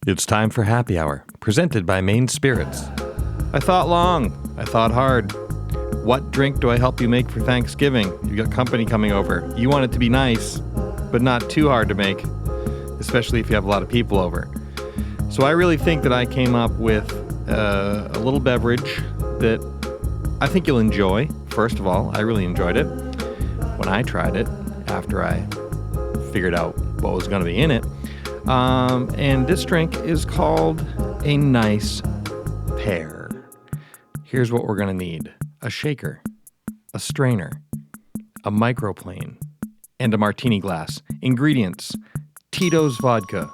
It's time for Happy Hour, presented by Maine Spirits. I thought long. I thought hard. What drink do I help you make for Thanksgiving? You've got company coming over. You want it to be nice, but not too hard to make, especially if you have a lot of people over. So I really think that I came up with a little beverage that I think you'll enjoy. First of all, I really enjoyed it when I tried it after I figured out what was going to be in it. And this drink is called a nice Pear. Here's what we're going to need. A shaker, a strainer, a microplane, and a martini glass. Ingredients: Tito's vodka,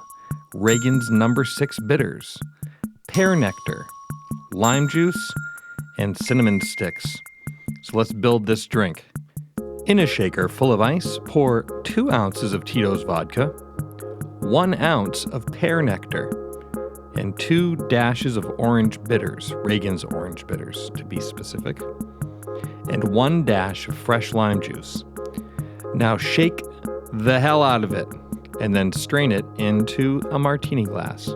Reagan's No. 6 bitters, pear nectar, lime juice, and cinnamon sticks. So let's build this drink. In a shaker full of ice, pour 2 ounces of Tito's vodka, 1 ounce of pear nectar, and 2 dashes of orange bitters, Reagan's orange bitters to be specific, and 1 dash of fresh lime juice. Now shake the hell out of it and then strain it into a martini glass.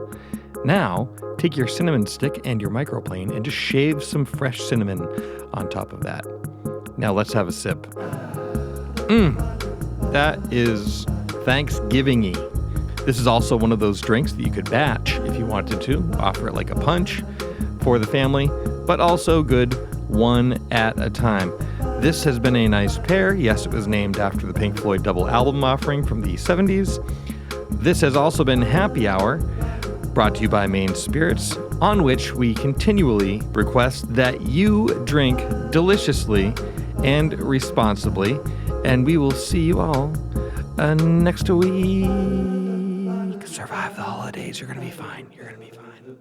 Now take your cinnamon stick and your microplane and just shave some fresh cinnamon on top of that. Now let's have a sip. That is Thanksgiving-y. This is also one of those drinks that you could batch if you wanted to, offer it like a punch for the family, but also good one at a time. This has been a nice Pear. Yes, it was named after the Pink Floyd double album offering from the 70s. This has also been Happy Hour, brought to you by Maine Spirits, on which we continually request that you drink deliciously and responsibly, and we will see you all next week. Survive the holidays. You're going to be fine. You're going to be fine.